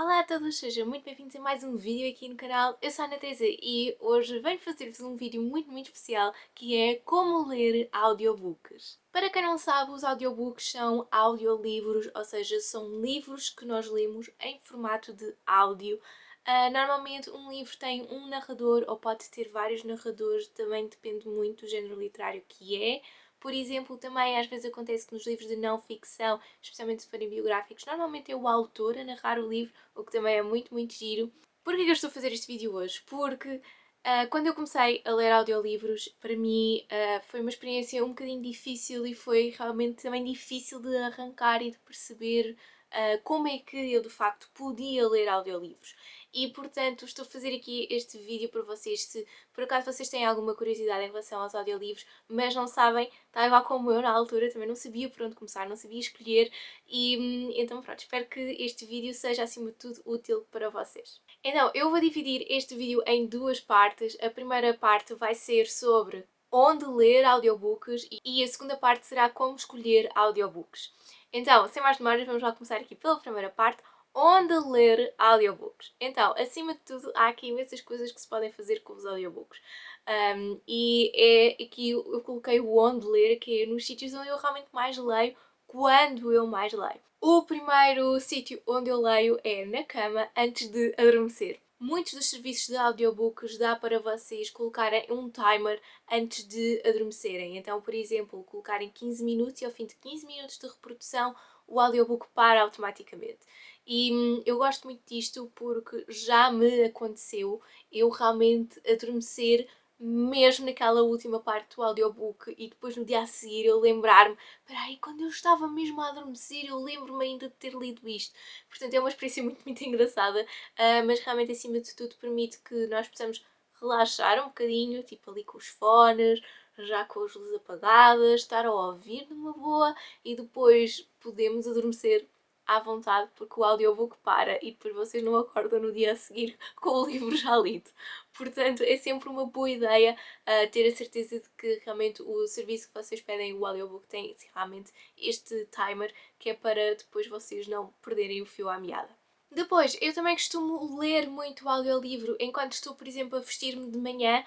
Olá a todos, sejam muito bem-vindos a mais um vídeo aqui no canal. Eu sou a Ana Teresa e hoje venho fazer-vos um vídeo muito especial que é como ler audiobooks. Para quem não sabe, os audiobooks são audiolivros, ou seja, são livros que nós lemos em formato de áudio. Normalmente um livro tem um narrador ou pode ter vários narradores, também depende muito do género literário que é. Por exemplo, também às vezes acontece que nos livros de não ficção, especialmente se forem biográficos, normalmente é o autor a narrar o livro, o que também é muito giro. Porquê que eu estou a fazer este vídeo hoje? Porque quando eu comecei a ler audiolivros, para mim foi uma experiência um bocadinho difícil e foi realmente também difícil de arrancar e de perceber como é que eu de facto podia ler audiolivros. E portanto estou a fazer aqui este vídeo para vocês, se por acaso vocês têm alguma curiosidade em relação aos audiolivros, mas não sabem, está igual como eu na altura, também não sabia por onde começar, não sabia escolher e então pronto, espero que este vídeo seja acima de tudo útil para vocês. Então, eu vou dividir este vídeo em duas partes. A primeira parte vai ser sobre onde ler audiobooks e a segunda parte será como escolher audiobooks. Então, sem mais demoras, vamos lá começar aqui pela primeira parte, onde ler audiobooks. Então, acima de tudo, há aqui imensas coisas que se podem fazer com os audiobooks. E é aqui eu coloquei o onde ler, que é nos sítios onde eu realmente mais leio, quando eu mais leio. O primeiro sítio onde eu leio é na cama, antes de adormecer. Muitos dos serviços de audiobooks dá para vocês colocarem um timer antes de adormecerem. Então, por exemplo, colocarem 15 minutos e ao fim de 15 minutos de reprodução o audiobook para automaticamente. E eu gosto muito disto porque já me aconteceu eu realmente adormecer mesmo naquela última parte do audiobook e depois no dia a seguir eu lembrar-me, peraí, quando eu estava mesmo a adormecer eu lembro-me ainda de ter lido isto. Portanto é uma experiência muito engraçada, mas realmente acima de tudo permite que nós possamos relaxar um bocadinho, tipo ali com os fones, já com as luzes apagadas, estar a ouvir numa boa e depois podemos adormecer à vontade porque o audiobook para e depois vocês não acordam no dia a seguir com o livro já lido. Portanto, é sempre uma boa ideia ter a certeza de que realmente o serviço que vocês pedem, o audiobook, tem realmente este timer que é para depois vocês não perderem o fio à meada. Depois, eu também costumo ler muito o audiolivro enquanto estou, por exemplo, a vestir-me de manhã,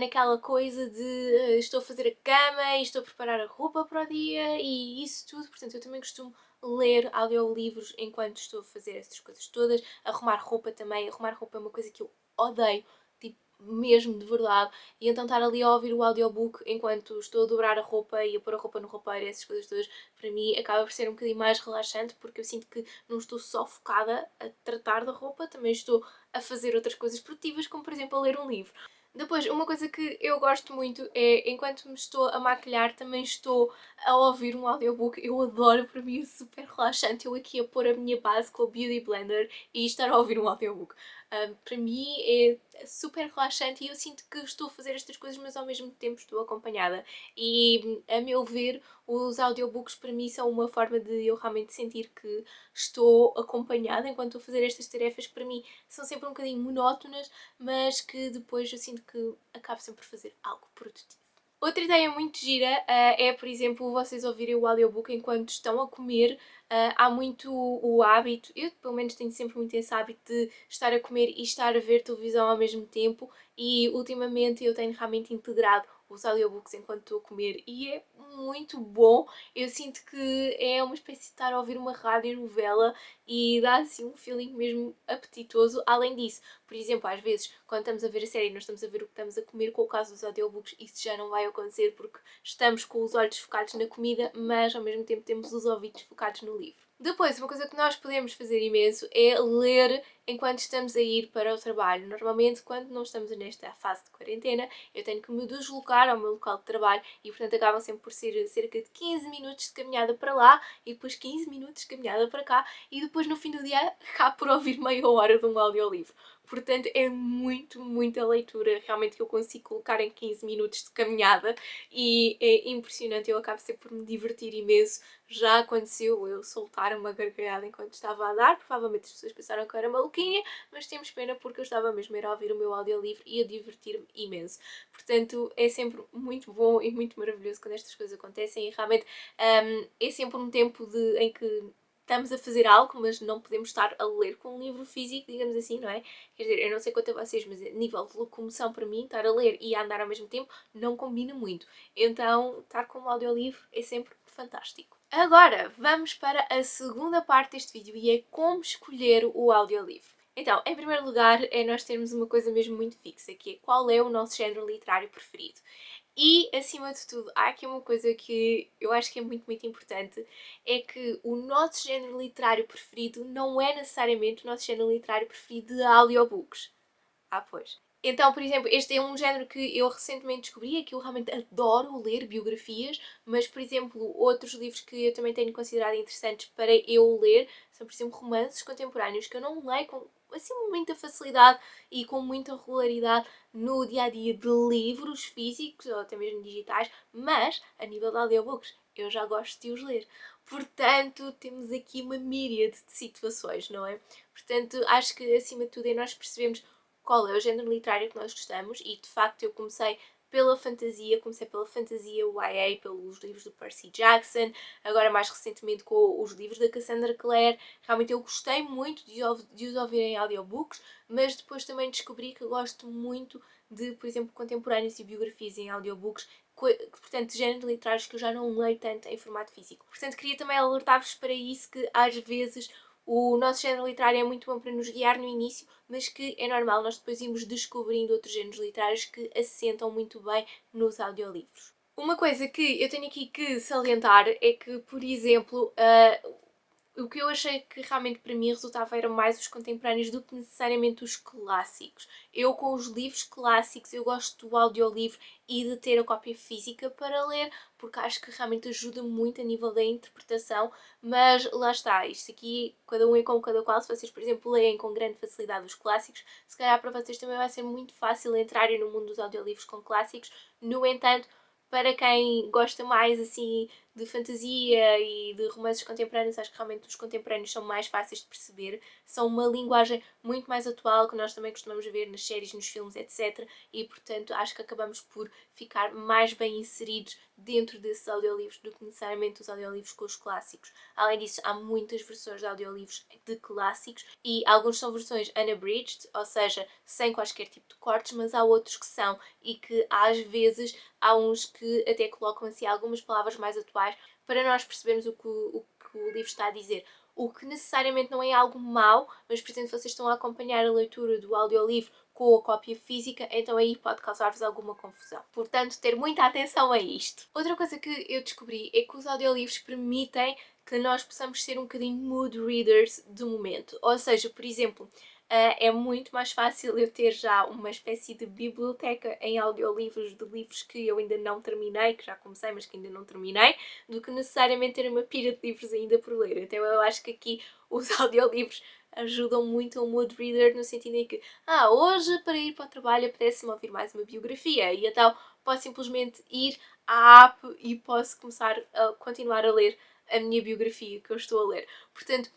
naquela coisa de estou a fazer a cama e estou a preparar a roupa para o dia e isso tudo. Portanto, eu também costumo ler audiolivros enquanto estou a fazer essas coisas todas. Arrumar roupa também. Arrumar roupa é uma coisa que eu odeio, tipo, mesmo de verdade. E então estar ali a ouvir o audiobook enquanto estou a dobrar a roupa e a pôr a roupa no roupeiro, essas coisas todas, para mim acaba por ser um bocadinho mais relaxante porque eu sinto que não estou só focada a tratar da roupa, também estou a fazer outras coisas produtivas, como por exemplo a ler um livro. Depois, uma coisa que eu gosto muito é, enquanto me estou a maquilhar, também estou a ouvir um audiobook. Eu adoro, para mim é super relaxante eu aqui a pôr a minha base com o Beauty Blender e estar a ouvir um audiobook. Para mim é super relaxante e eu sinto que estou a fazer estas coisas, mas ao mesmo tempo estou acompanhada. E, a meu ver, os audiobooks para mim são uma forma de eu realmente sentir que estou acompanhada enquanto estou a fazer estas tarefas que para mim são sempre um bocadinho monótonas, mas que depois eu sinto que acabo sempre por fazer algo produtivo. Outra ideia muito gira é, por exemplo, vocês ouvirem o audiobook enquanto estão a comer. Há muito o hábito, eu pelo menos tenho sempre muito esse hábito de estar a comer e estar a ver televisão ao mesmo tempo e ultimamente eu tenho realmente integrado os audiobooks enquanto estou a comer e é muito bom. Eu sinto que é uma espécie de estar a ouvir uma radionovela e dá assim um feeling mesmo apetitoso. Além disso, por exemplo, às vezes quando estamos a ver a série e nós estamos a ver o que estamos a comer, com o caso dos audiobooks isso já não vai acontecer porque estamos com os olhos focados na comida, mas ao mesmo tempo temos os ouvidos focados no livro. Depois, uma coisa que nós podemos fazer imenso é ler enquanto estamos a ir para o trabalho. Normalmente, quando não estamos nesta fase de quarentena, eu tenho que me deslocar ao meu local de trabalho e, portanto, acabam sempre por ser cerca de 15 minutos de caminhada para lá e depois 15 minutos de caminhada para cá e depois no fim do dia acabo por ouvir meia hora de um audiolivro. Portanto, é muita leitura realmente que eu consigo colocar em 15 minutos de caminhada e é impressionante, eu acabo sempre por me divertir imenso. Já aconteceu eu soltar uma gargalhada enquanto estava a dar, provavelmente as pessoas pensaram que eu era maluquinha, mas temos pena porque eu estava mesmo a ouvir o meu audiolivro e a divertir-me imenso. Portanto, é sempre muito bom e muito maravilhoso quando estas coisas acontecem e realmente é sempre um tempo em que estamos a fazer algo, mas não podemos estar a ler com um livro físico, digamos assim, não é? Quer dizer, eu não sei quanto a vocês, mas a nível de locomoção para mim, estar a ler e a andar ao mesmo tempo não combina muito. Então, estar com um audiolivro é sempre fantástico. Agora, vamos para a segunda parte deste vídeo e é como escolher o audiolivro. Então, em primeiro lugar, é nós termos uma coisa mesmo muito fixa, que é qual é o nosso género literário preferido. E, acima de tudo, há aqui uma coisa que eu acho que é muito, muito importante, é que o nosso género literário preferido não é necessariamente o nosso género literário preferido de audiobooks. Ah, pois. Então, por exemplo, este é um género que eu recentemente descobri, é que eu realmente adoro ler biografias, mas, por exemplo, outros livros que eu também tenho considerado interessantes para eu ler são, por exemplo, romances contemporâneos que eu não leio com assim muita facilidade e com muita regularidade no dia-a-dia de livros físicos ou até mesmo digitais, mas a nível de audiobooks eu já gosto de os ler. Portanto, temos aqui uma míriade de situações, não é? Portanto, acho que acima de tudo é nós percebemos qual é o género literário que nós gostamos e de facto eu comecei pela fantasia YA, pelos livros do Percy Jackson, agora mais recentemente com os livros da Cassandra Clare. Realmente eu gostei muito de os ouvir em audiobooks, mas depois também descobri que gosto muito de, por exemplo, contemporâneos e biografias em audiobooks, portanto, géneros literários que eu já não leio tanto em formato físico. Portanto, queria também alertar-vos para isso, que às vezes o nosso género literário é muito bom para nos guiar no início, mas que é normal nós depois irmos descobrindo outros géneros literários que assentam muito bem nos audiolivros. Uma coisa que eu tenho aqui que salientar é que, por exemplo, o que eu achei que realmente para mim resultava eram mais os contemporâneos do que necessariamente os clássicos. Eu, com os livros clássicos, eu gosto do audiolivro e de ter a cópia física para ler, porque acho que realmente ajuda muito a nível da interpretação, mas lá está, isto aqui, cada um é como cada qual. Se vocês, por exemplo, leem com grande facilidade os clássicos, se calhar para vocês também vai ser muito fácil entrarem no mundo dos audiolivros com clássicos. No entanto, para quem gosta mais assim de fantasia e de romances contemporâneos, acho que realmente os contemporâneos são mais fáceis de perceber, são uma linguagem muito mais atual que nós também costumamos ver nas séries, nos filmes, etc. E portanto acho que acabamos por ficar mais bem inseridos dentro desses audiolivros do que necessariamente os audiolivros com os clássicos. Além disso, há muitas versões de audiolivros de clássicos e alguns são versões unabridged, ou seja, sem quaisquer tipo de cortes, mas há outros que são e que às vezes há uns que até colocam assim algumas palavras mais atuais para nós percebermos o que o livro está a dizer. O que necessariamente não é algo mau, mas por exemplo, vocês estão a acompanhar a leitura do audiolivro com a cópia física, então aí pode causar-vos alguma confusão. Portanto, ter muita atenção a isto. Outra coisa que eu descobri é que os audiolivros permitem que nós possamos ser um bocadinho mood readers do momento. Ou seja, por exemplo, é muito mais fácil eu ter já uma espécie de biblioteca em audiolivros de livros que eu ainda não terminei, que já comecei, mas que ainda não terminei, do que necessariamente ter uma pilha de livros ainda por ler. Então eu acho que aqui os audiolivros ajudam muito o mood reader, no sentido em que, hoje para ir para o trabalho apetece-me ouvir mais uma biografia, e então posso simplesmente ir à app e posso começar a continuar a ler a minha biografia que eu estou a ler. Portanto,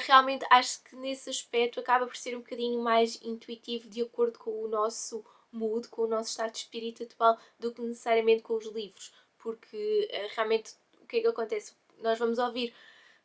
realmente acho que nesse aspecto acaba por ser um bocadinho mais intuitivo, de acordo com o nosso mood, com o nosso estado de espírito atual, do que necessariamente com os livros, porque realmente o que é que acontece? Nós vamos ouvir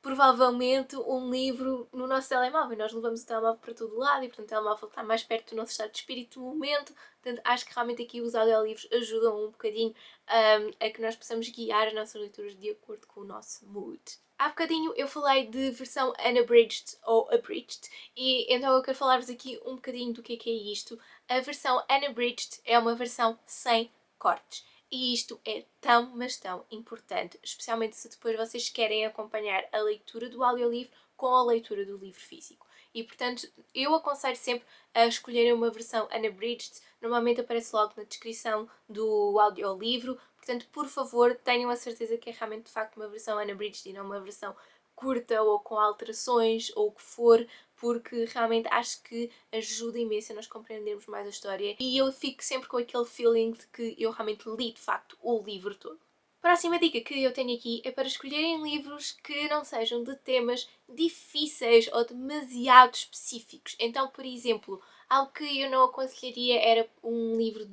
provavelmente um livro no nosso telemóvel. Nós levamos o telemóvel para todo lado e, portanto, o telemóvel está mais perto do nosso estado de espírito no momento. Portanto, acho que realmente aqui os audiolivros ajudam um bocadinho a que nós possamos guiar as nossas leituras de acordo com o nosso mood. Há bocadinho eu falei de versão unabridged ou abridged e então eu quero falar-vos aqui um bocadinho do que é isto. A versão unabridged é uma versão sem cortes. E isto é tão, mas tão importante, especialmente se depois vocês querem acompanhar a leitura do audiolivro com a leitura do livro físico. E, portanto, eu aconselho sempre a escolherem uma versão unabridged. Normalmente aparece logo na descrição do audiolivro. Portanto, por favor, tenham a certeza que é realmente, de facto, uma versão unabridged e não uma versão curta ou com alterações ou o que for, porque realmente acho que ajuda imenso a nós compreendermos mais a história e eu fico sempre com aquele feeling de que eu realmente li de facto o livro todo. Próxima dica que eu tenho aqui é para escolherem livros que não sejam de temas difíceis ou demasiado específicos. Então, por exemplo, algo que eu não aconselharia era um livro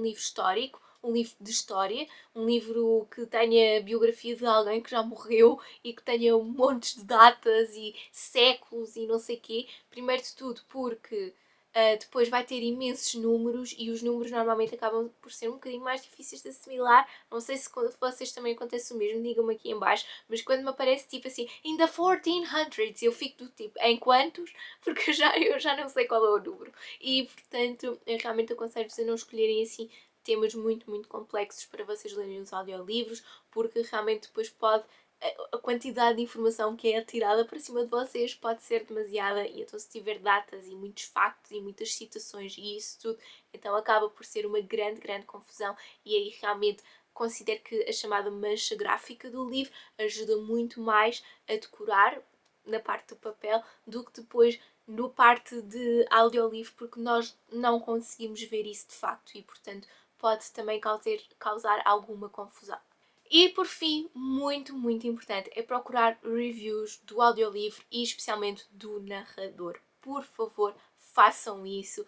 histórico, um livro de história, um livro que tenha a biografia de alguém que já morreu e que tenha montes de datas e séculos e não sei quê. Primeiro de tudo porque depois vai ter imensos números e os números normalmente acabam por ser um bocadinho mais difíceis de assimilar. Não sei se vocês também acontece o mesmo, digam-me aqui em baixo, mas quando me aparece tipo assim, in the 1400s, eu fico do tipo, em quantos? Porque eu já não sei qual é o número. E portanto, eu realmente aconselho-vos a não escolherem assim temas muito complexos para vocês lerem os audiolivros, porque realmente depois pode a quantidade de informação que é atirada para cima de vocês pode ser demasiada, e então se tiver datas e muitos factos e muitas citações e isso tudo, então acaba por ser uma grande confusão, e aí realmente considero que a chamada mancha gráfica do livro ajuda muito mais a decorar na parte do papel do que depois no parte de audiolivro, porque nós não conseguimos ver isso de facto e portanto pode também causar alguma confusão. E por fim, muito importante, é procurar reviews do audiolivro e especialmente do narrador. Por favor, façam isso.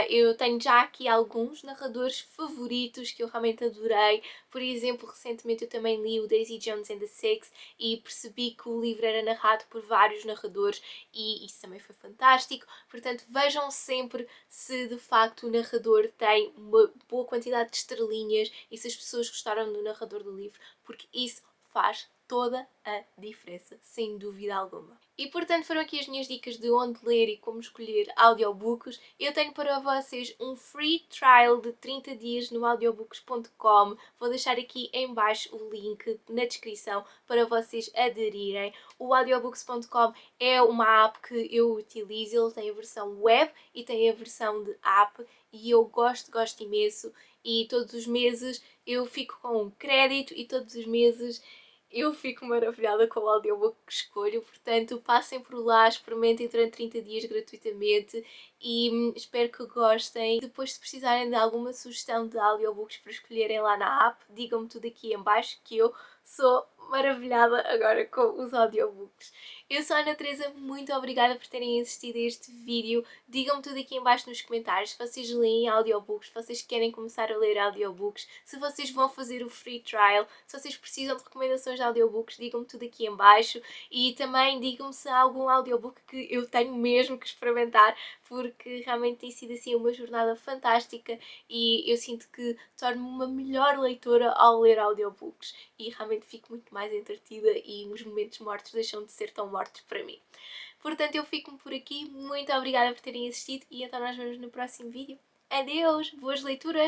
Eu tenho já aqui alguns narradores favoritos que eu realmente adorei. Por exemplo, recentemente eu também li o Daisy Jones and the Six e percebi que o livro era narrado por vários narradores e isso também foi fantástico. Portanto, vejam sempre se de facto o narrador tem uma boa quantidade de estrelinhas e se as pessoas gostaram do narrador do livro, porque isso faz toda a diferença, sem dúvida alguma. E portanto foram aqui as minhas dicas de onde ler e como escolher audiobooks. Eu tenho para vocês um free trial de 30 dias no audiobooks.com. Vou deixar aqui em baixo o link na descrição para vocês aderirem. O audiobooks.com é uma app que eu utilizo, ele tem a versão web e tem a versão de app e eu gosto imenso, e todos os meses eu fico com um crédito e todos os meses eu fico maravilhada com o audiobook que escolho. Portanto, passem por lá, experimentem durante 30 dias gratuitamente e espero que gostem. Depois, se precisarem de alguma sugestão de audiobooks para escolherem lá na app, digam-me tudo aqui em baixo que eu sou maravilhada agora com os audiobooks. Eu sou a Ana Teresa, muito obrigada por terem assistido a este vídeo. Digam-me tudo aqui em baixo nos comentários se vocês leem audiobooks, se vocês querem começar a ler audiobooks, se vocês vão fazer o free trial, se vocês precisam de recomendações de audiobooks, digam-me tudo aqui em baixo e também digam-me se há algum audiobook que eu tenho mesmo que experimentar, porque realmente tem sido assim uma jornada fantástica e eu sinto que torno-me uma melhor leitora ao ler audiobooks e realmente fico muito mais entretida e os momentos mortos deixam de ser tão mortos para mim. Portanto, eu fico por aqui. Muito obrigada por terem assistido e então nós vemos no próximo vídeo. Adeus! Boas leituras!